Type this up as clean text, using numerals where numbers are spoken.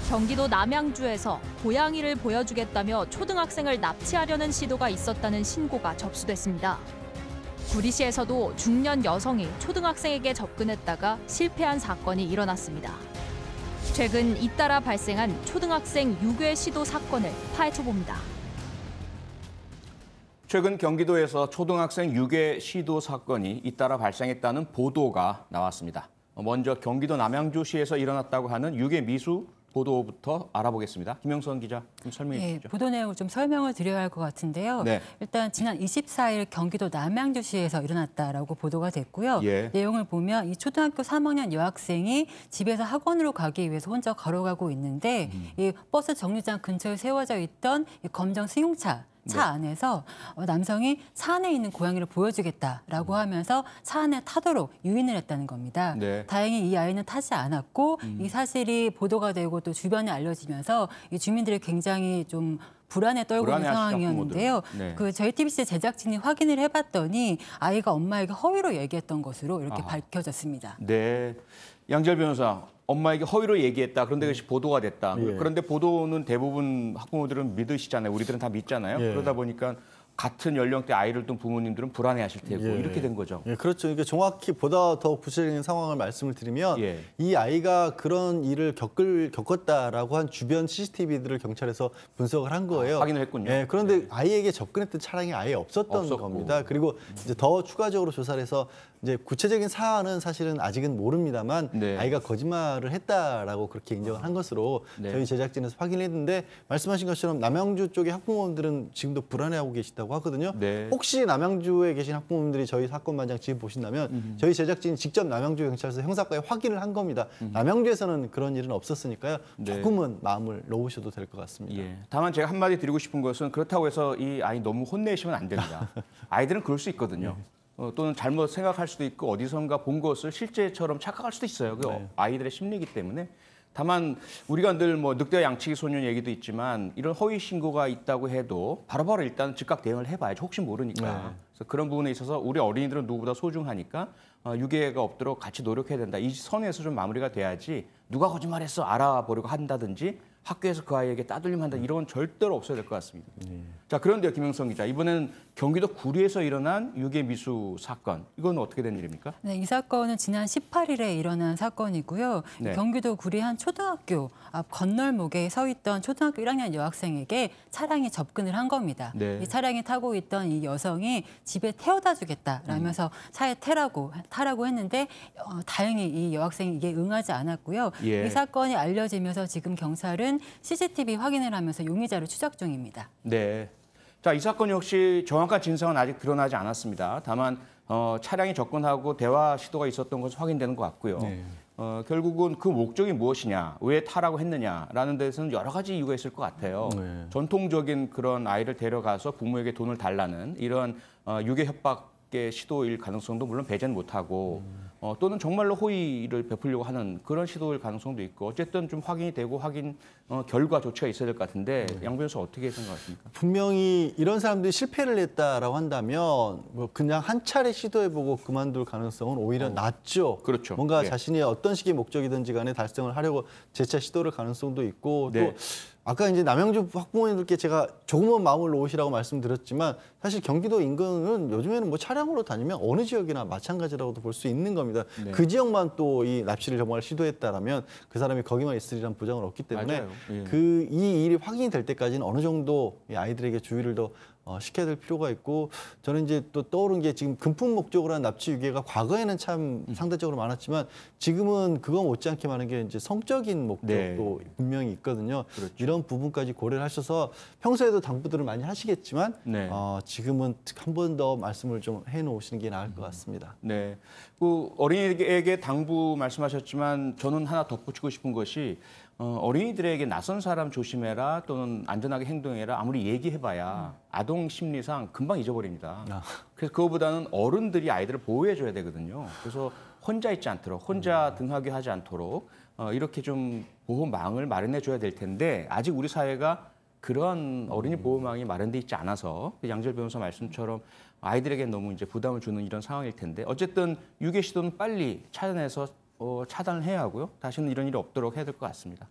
경기도 남양주에서 고양이를 보여주겠다며 초등학생을 납치하려는 시도가 있었다는 신고가 접수됐습니다. 구리시에서도 중년 여성이 초등학생에게 접근했다가 실패한 사건이 일어났습니다. 최근 잇따라 발생한 초등학생 유괴 시도 사건을 파헤쳐봅니다. 최근 경기도에서 초등학생 유괴 시도 사건이 잇따라 발생했다는 보도가 나왔습니다. 먼저 경기도 남양주시에서 일어났다고 하는 유괴 미수 보도부터 알아보겠습니다. 김영선 기자, 좀 설명해 주시죠. 네, 보도 내용을 좀 설명을 드려야 할 것 같은데요. 네. 일단 지난 24일 경기도 남양주시에서 일어났다라고 보도가 됐고요. 예. 내용을 보면 이 초등학교 3학년 여학생이 집에서 학원으로 가기 위해서 혼자 걸어가고 있는데 이 버스 정류장 근처에 세워져 있던 이 검정 승용차 안에서 남성이 차 안에 있는 고양이를 보여주겠다라고 하면서 차 안에 타도록 유인을 했다는 겁니다. 네. 다행히 이 아이는 타지 않았고 이 사실이 보도가 되고 또 주변에 알려지면서 이 주민들이 굉장히 좀 불안에 떨고 있는 상황이었는데요. 네. 그 저희 TBC 제작진이 확인을 해봤더니 아이가 엄마에게 허위로 얘기했던 것으로 이렇게 밝혀졌습니다. 네, 양재열 변호사, 엄마에게 허위로 얘기했다. 그런데 그것이 보도가 됐다. 예. 그런데 보도는 대부분 학부모들은 믿으시잖아요. 우리들은 다 믿잖아요. 예. 그러다 보니까 같은 연령대 아이를 둔 부모님들은 불안해하실 테고 예. 이렇게 된 거죠. 예, 그렇죠. 이게 정확히 보다 더 구체적인 상황을 말씀을 드리면 예. 이 아이가 그런 일을 겪었다라고 한 주변 CCTV들을 경찰에서 분석을 한 거예요. 확인을 했군요. 예, 그런데 아이에게 접근했던 차량이 아예 없었던 없었고. 겁니다. 그리고 이제 더 추가적으로 조사를 해서 이제 구체적인 사안은 사실은 아직은 모릅니다만 네. 아이가 거짓말을 했다라고 그렇게 인정을 한 것으로 네. 저희 제작진에서 확인했는데 말씀하신 것처럼 남양주 쪽의 학부모님들은 지금도 불안해하고 계시다고 하거든요. 네. 혹시 남양주에 계신 학부모님들이 저희 사건 만장 지금 보신다면 저희 제작진이 직접 남양주 경찰서 형사과에 확인을 한 겁니다. 남양주에서는 그런 일은 없었으니까요. 네. 조금은 마음을 놓으셔도 될 것 같습니다. 예. 다만 제가 한마디 드리고 싶은 것은 그렇다고 해서 이 아이 너무 혼내시면 안 됩니다. 아이들은 그럴 수 있거든요. 또는 잘못 생각할 수도 있고 어디선가 본 것을 실제처럼 착각할 수도 있어요. 그 아이들의 심리이기 때문에. 다만 우리가 늘 뭐 늑대와 양치기 소년 얘기도 있지만 이런 허위 신고가 있다고 해도 바로바로 일단 즉각 대응을 해봐야죠. 혹시 모르니까. 네. 그래서 그런 부분에 있어서 우리 어린이들은 누구보다 소중하니까 유괴가 없도록 같이 노력해야 된다. 이 선에서 좀 마무리가 돼야지 누가 거짓말했어 알아보려고 한다든지 학교에서 그 아이에게 따돌림한다 이런 절대로 없어야 될 것 같습니다. 자, 그런데요, 김영선 기자, 이번에는 경기도 구리에서 일어난 유괴 미수 사건, 이건 어떻게 된 일입니까? 네, 이 사건은 지난 18일에 일어난 사건이고요. 네. 경기도 구리 한 초등학교 앞 건널목에 서 있던 초등학교 1학년 여학생에게 차량이 접근을 한 겁니다. 네. 이 차량에 타고 있던 이 여성이 집에 태워다 주겠다라면서 차에 타라고 했는데 다행히 이 여학생이 이게 응하지 않았고요. 예. 이 사건이 알려지면서 지금 경찰은 CCTV 확인을 하면서 용의자를 추적 중입니다. 네. 자, 이 사건 역시 정확한 진상은 아직 드러나지 않았습니다. 다만 차량이 접근하고 대화 시도가 있었던 것은 확인되는 것 같고요. 네. 결국은 그 목적이 무엇이냐, 왜 타라고 했느냐라는 데서는 여러 가지 이유가 있을 것 같아요. 네. 전통적인 그런 아이를 데려가서 부모에게 돈을 달라는 이런 유괴 협박의 시도일 가능성도 물론 배제는 못하고 또는 정말로 호의를 베풀려고 하는 그런 시도일 가능성도 있고 어쨌든 좀 확인이 되고 확인 결과 조치가 있어야 될 것 같은데 양 변호사 어떻게 생각하십니까? 분명히 이런 사람들이 실패를 했다라고 한다면 뭐 그냥 한 차례 시도해보고 그만둘 가능성은 오히려 낮죠. 그렇죠. 뭔가 예. 자신이 어떤 식의 목적이든지 간에 달성을 하려고 재차 시도를 가능성도 있고 네. 또 아까 이제 남양주 학부모님들께 제가 조금은 마음을 놓으시라고 말씀드렸지만 사실 경기도 인근은 요즘에는 뭐 차량으로 다니면 어느 지역이나 마찬가지라고도 볼 수 있는 겁니다. 네. 그 지역만 또 이 납치를 정말 시도했다라면 그 사람이 거기만 있으리란 보장은 없기 때문에 맞아요. 예. 이 일이 확인이 될 때까지는 어느 정도 이 아이들에게 주의를 더 시켜야 될 필요가 있고 저는 이제 또 떠오른 게 지금 금품 목적으로 한 납치 유괴가 과거에는 참 상대적으로 많았지만 지금은 그거 못지않게 많은 게 이제 성적인 목적도 네. 분명히 있거든요. 그렇죠. 이런 부분까지 고려를 하셔서 평소에도 당부들을 많이 하시겠지만 네. 지금은 한 번 더 말씀을 좀 해놓으시는 게 나을 것 같습니다. 네. 그 어린이에게 당부 말씀하셨지만 저는 하나 덧붙이고 싶은 것이 어린이들에게 낯선 사람 조심해라 또는 안전하게 행동해라 아무리 얘기해봐야 아동 심리상 금방 잊어버립니다. 그래서 그거보다는 어른들이 아이들을 보호해줘야 되거든요. 그래서 혼자 있지 않도록 혼자 등하게 하지 않도록 이렇게 좀 보호망을 마련해줘야 될 텐데 아직 우리 사회가 그런 어린이 보호망이 마련돼 있지 않아서 양재열 변호사 말씀처럼 아이들에게 너무 이제 부담을 주는 이런 상황일 텐데 어쨌든 유괴 시도는 빨리 차단해서 차단을 해야 하고요. 다시는 이런 일이 없도록 해야 될 것 같습니다.